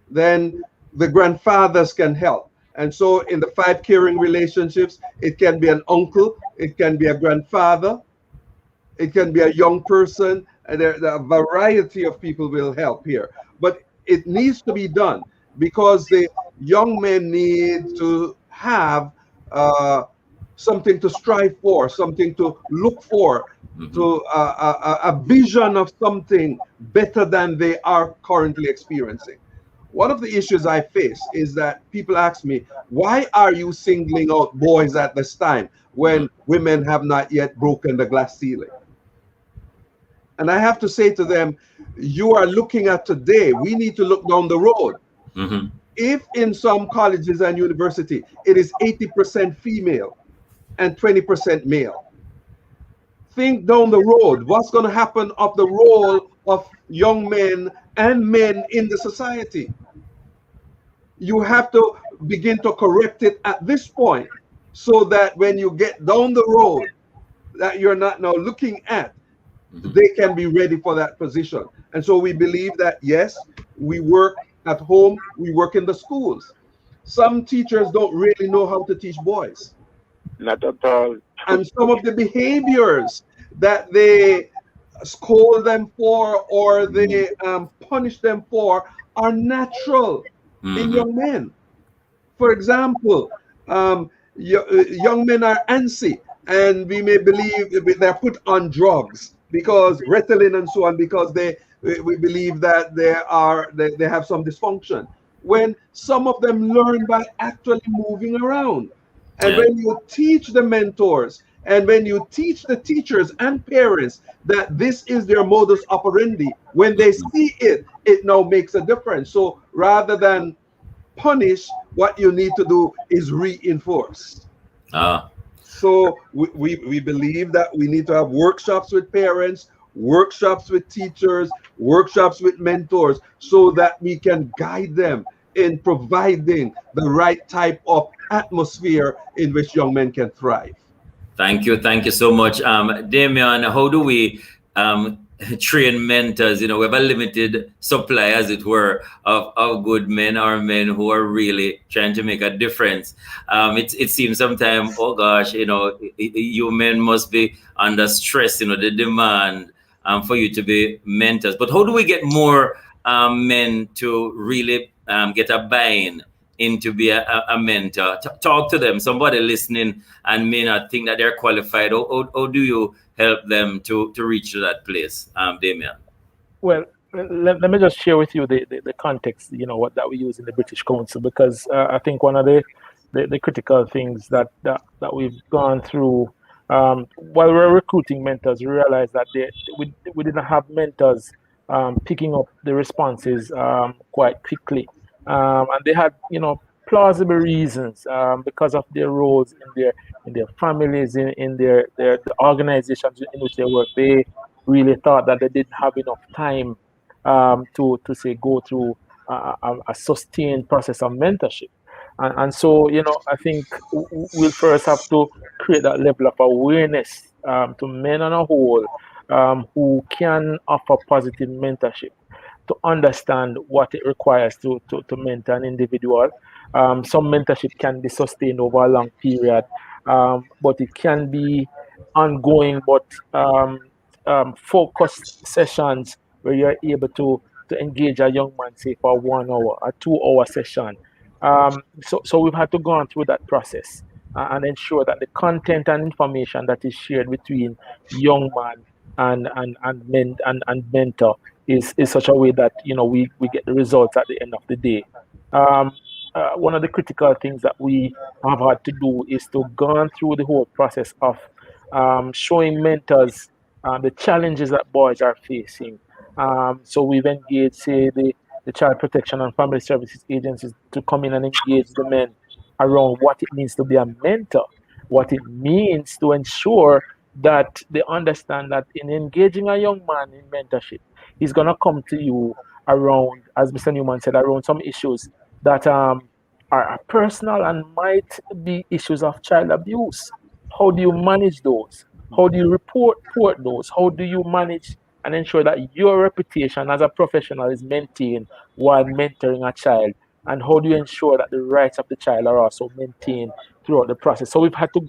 then the grandfathers can help. And so in the 5 caring relationships, it can be an uncle, it can be a grandfather, it can be a young person, and a variety of people will help here. But it needs to be done because the young men need to have something to strive for, something to look for, to a vision of something better than they are currently experiencing. One of the issues I face is that people ask me, why are you singling out boys at this time when women have not yet broken the glass ceiling? And I have to say to them, you are looking at today. We need to look down the road. If in some colleges and university, it is 80% female and 20% male, think down the road. What's going to happen of the role of young men and men in the society? You have to begin to correct it at this point so that when you get down the road that you're not now looking at, they can be ready for that position. And so we believe that, yes, we work at home, we work in the schools. Some teachers don't really know how to teach boys. Not at all. And some of the behaviors that they scold them for or they punish them for are natural in young men. For example, young men are antsy, and we may believe they're put on drugs because Ritalin and so on, because we believe that they have some dysfunction. When some of them learn by actually moving around. And when you teach the mentors and when you teach the teachers and parents that this is their modus operandi, when they see it, it now makes a difference. So rather than punish, what you need to do is reinforce. So we believe that we need to have workshops with parents, workshops with teachers, workshops with mentors, so that we can guide them in providing the right type of atmosphere in which young men can thrive. Thank you so much, Damian. How do we train mentors? We have a limited supply, as it were, of good men or men who are really trying to make a difference. It seems sometimes, oh gosh, you men must be under stress. The demand for you to be mentors. But how do we get more men to really get a buy-in into be a mentor? Talk to them. Somebody listening and may not think that they're qualified. How do you help them to reach to that place, Damian? Well, let me just share with you the context, what that we use in the British Council, because I think one of the critical things that we've gone through while we're recruiting mentors, we realized that we didn't have mentors picking up the responses quite quickly. And they had, plausible reasons because of their roles in their families, in their the organizations in which they work. They really thought that they didn't have enough time to say go through a sustained process of mentorship. And so, I think we'll first have to create that level of awareness to men on a whole who can offer positive mentorship, to understand what it requires to mentor an individual. Some mentorship can be sustained over a long period, but it can be ongoing, but focused sessions where you're able to engage a young man, say, for 1 hour, a 2 hour session. So we've had to go on through that process and ensure that the content and information that is shared between young man and mentor is such a way that we get the results at the end of the day. One of the critical things that we have had to do is to go through the whole process of showing mentors the challenges that boys are facing. So we've engaged, say, the Child Protection and Family Services agencies to come in and engage the men around what it means to be a mentor, what it means to ensure that they understand that in engaging a young man in mentorship, he's going to come to you around, as Mr. Newman said, around some issues that are personal and might be issues of child abuse. How do you manage those? How do you report those? How do you manage and ensure that your reputation as a professional is maintained while mentoring a child? And how do you ensure that the rights of the child are also maintained throughout the process? So we've had to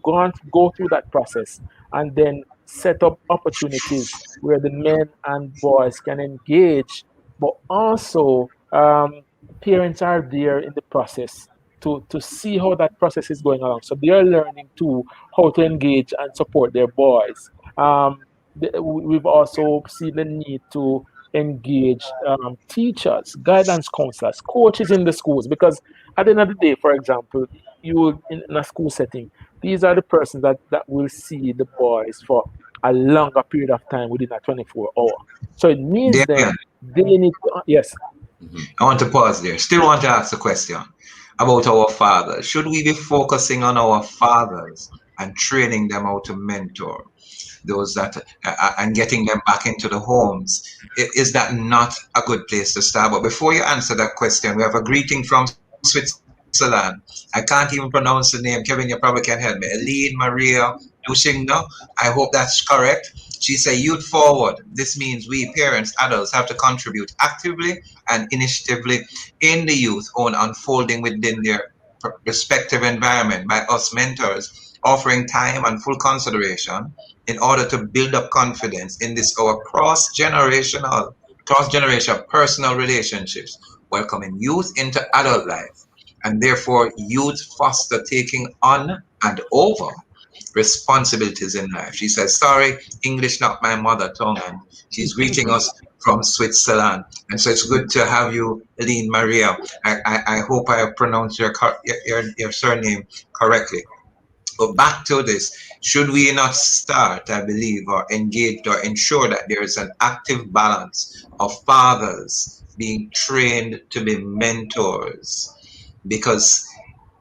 go through that process and then set up opportunities where the men and boys can engage, but also parents are there in the process to see how that process is going along. So they are learning too how to engage and support their boys. We've also seen the need to engage teachers, guidance counselors, coaches in the schools, because at the end of the day, for example, you in a school setting, these are the persons that will see the boys for a longer period of time within a 24 hour. So it means then they need to, yes. I want to pause there. Still want to ask a question about our fathers. Should we be focusing on our fathers and training them how to mentor those that and getting them back into the homes? Is that not a good place to start? But before you answer that question, we have a greeting from Switzerland. I can't even pronounce the name. Kevin, you probably can help me. Eileen Maria Dushingno. I hope that's correct. She said, youth forward. This means we parents, adults have to contribute actively and initiatively in the youth own unfolding within their respective environment by us mentors offering time and full consideration in order to build up confidence in this our cross-generational personal relationships, welcoming youth into adult life, and therefore youth foster taking on and over responsibilities in life. She says, sorry, English not my mother tongue, and she's greeting us from Switzerland. And so it's good to have you, Eileen Maria. I hope I have pronounced your surname correctly. But back to this, should we not start, I believe, or engage or ensure that there is an active balance of fathers being trained to be mentors? Because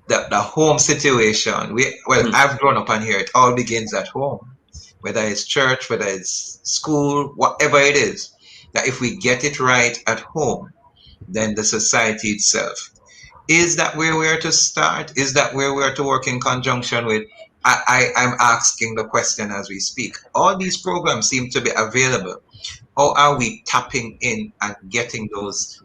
the home situation, I've grown up on here, it all begins at home, whether it's church, whether it's school, whatever it is, that if we get it right at home, then the society itself. Is that where we are to start? Is that where we are to work in conjunction with? I'm asking the question as we speak. All these programs seem to be available. How are we tapping in and getting those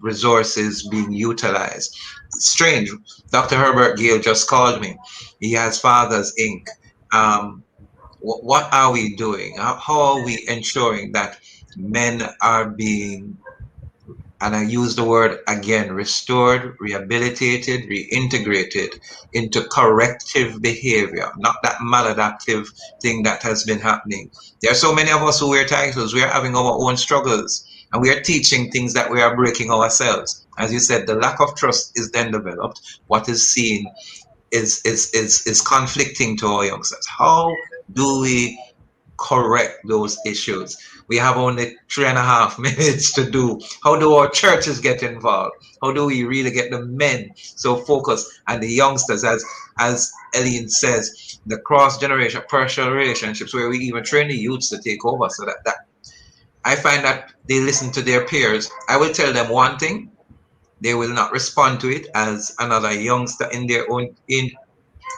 resources being utilized? Strange. Dr. Herbert Gill just called me. He has Fathers Inc. What are we doing? How are we ensuring that men are being, and I use the word again, restored, rehabilitated, reintegrated into corrective behavior, not that maladaptive thing that has been happening. There are so many of us who wear titles, we are having our own struggles, and we are teaching things that we are breaking ourselves. As you said, the lack of trust is then developed. What is seen is conflicting to our youngsters. How do we correct those issues? We have only 3.5 minutes to do. How do our churches get involved? How do we really get the men so focused, and the youngsters, as Eileen says, the cross-generation personal relationships, where we even train the youths to take over, so that I find that they listen to their peers. I will tell them one thing, they will not respond to it as another youngster in their own.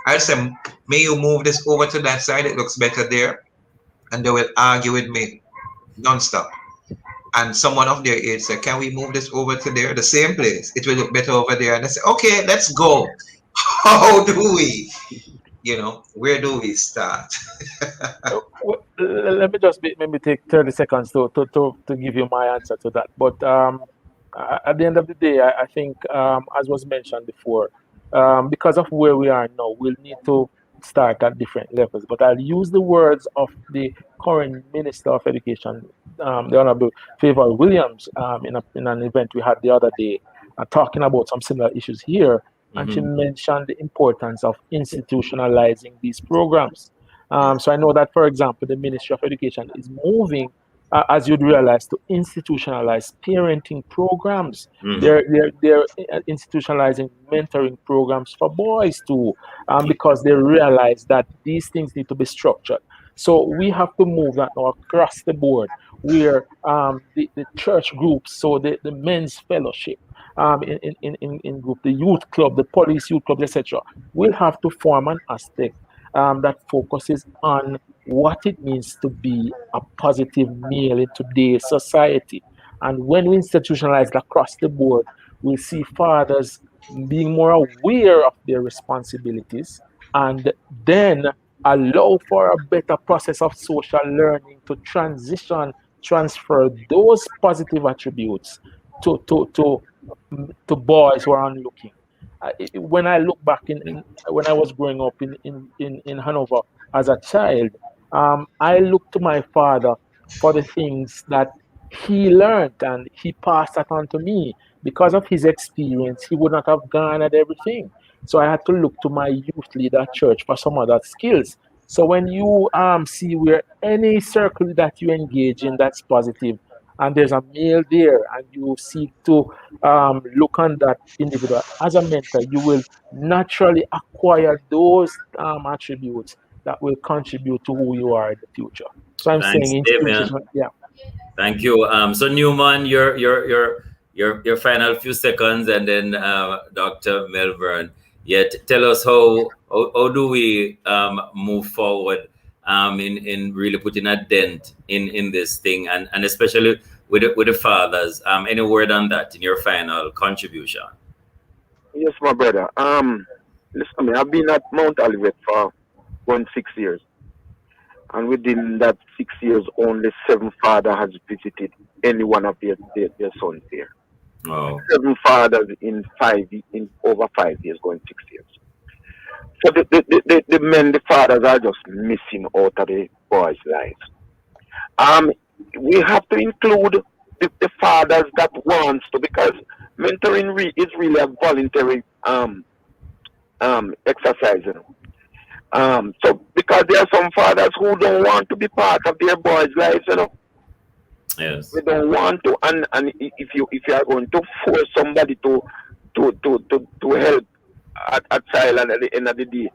I'll say, may you move this over to that side, it looks better there. And they will argue with me nonstop. And someone of their age said, can we move this over to there, the same place? It will look better over there. And I say, okay, let's go. How do we, where do we start? Let me just maybe take 30 seconds to give you my answer to that. But at the end of the day, I think, as was mentioned before, because of where we are now, we'll need to start at different levels. But I'll use the words of the current Minister of Education, the Honorable Favor Williams, in an event we had the other day, talking about some similar issues here. And she mentioned the importance of institutionalizing these programs. So I know that, for example, the Ministry of Education is moving, as you'd realize, to institutionalize parenting programs. They're institutionalizing mentoring programs for boys too, because they realize that these things need to be structured. So we have to move that now across the board, where the church groups, so the men's fellowship, in group, the youth club, the police youth club, etc., will have to form an aspect that focuses on what it means to be a positive male in today's society. And when we institutionalize across the board, we'll see fathers being more aware of their responsibilities, and then allow for a better process of social learning to transfer those positive attributes to boys who are onlooking. When I look back when I was growing up in Hanover as a child, I looked to my father for the things that he learned, and he passed that on to me. Because of his experience, he would not have garnered everything. So I had to look to my youth leader church for some other skills. So when you see where any circle that you engage in that's positive, and there's a male there, and you seek to look on that individual as a mentor, you will naturally acquire those attributes that will contribute to who you are in the future. So I'm saying institution, yeah. Thank you. So Newman, your final few seconds, and then Dr. Melbourne. Yet tell us how do we move forward in really putting a dent in this thing, and especially with the fathers. Any word on that in your final contribution? Yes, my brother. Listen, I've been at Mount Olivet for 6 years. And within that 6 years, only 7 fathers has visited any one of their sons there. Oh. 7 fathers in over 5 years, going 6 years. So the men, the fathers are just missing out of the boys' lives. We have to include the fathers that wants to, because mentoring is really a voluntary exercise. So because there are some fathers who don't want to be part of their boys' lives, Yes. They don't want to, and if you are going to force somebody to help at silent at the end of the day,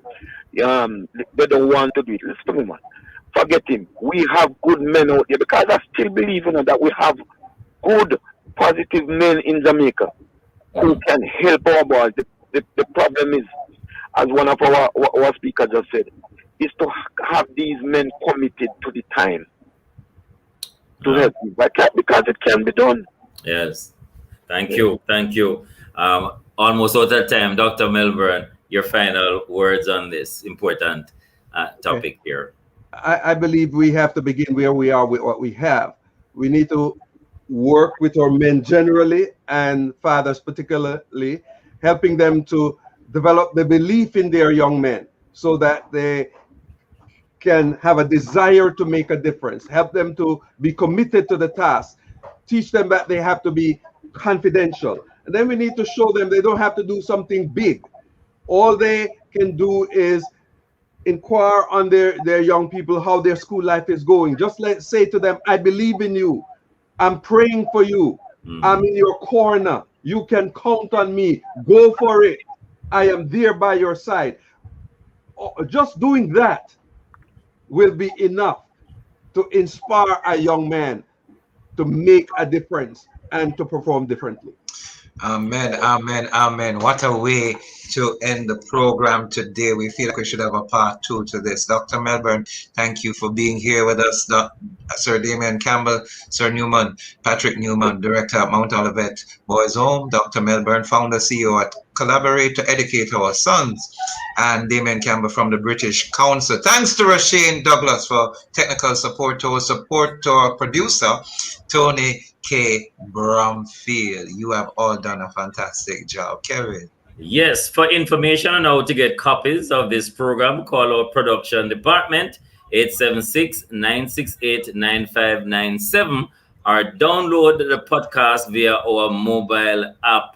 they don't want to do it. Listen to me, man. Forget him. We have good men out there, because I still believe that we have good, positive men in Jamaica who can help our boys. The problem is, as one of our speakers just said, is to have these men committed to the time to help you, because it can be done. Yes. Thank you. Almost out of time. Dr. Melbourne, your final words on this important topic here. I believe we have to begin where we are with what we have. We need to work with our men generally, and fathers particularly, helping them to develop the belief in their young men so that they can have a desire to make a difference, help them to be committed to the task, teach them that they have to be confidential. And then we need to show them they don't have to do something big. All they can do is inquire on their young people how their school life is going. Just say to them, I believe in you. I'm praying for you. I'm in your corner. You can count on me. Go for it. I am there by your side. Just doing that will be enough to inspire a young man to make a difference and to perform differently. Amen, amen, amen. What a way to end the program today. We feel like we should have a part 2 to this. Dr. Melbourne, thank you for being here with us. Sir Damien Campbell, Sir Newman, Patrick Newman, Director at Mount Olivet Boys Home, Dr. Melbourne, Founder, CEO at Collaborate to Educate Our Sons, and Damien Campbell from the British Council. Thanks to Rashane Douglas for technical support, to our producer, Tony K. Bromfield. You have all done a fantastic job. Kevin. Yes, for information on how to get copies of this program, call our production department, 876-968-9597, or download the podcast via our mobile app.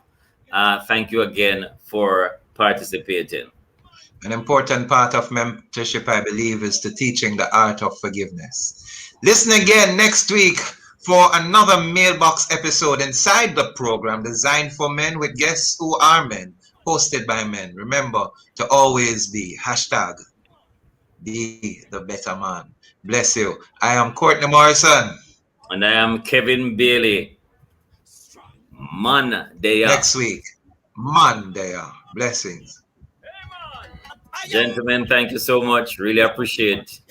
Thank you again for participating. An important part of mentorship, I believe, is the teaching the art of forgiveness. Listen again next week for another mailbox episode inside the program designed for men with guests who are men, hosted by men. Remember to always be #be the better man. Bless you. I am Courtney Morrison. And I am Kevin Bailey. Monday. Next week, Monday. Blessings. Gentlemen, thank you so much. Really appreciate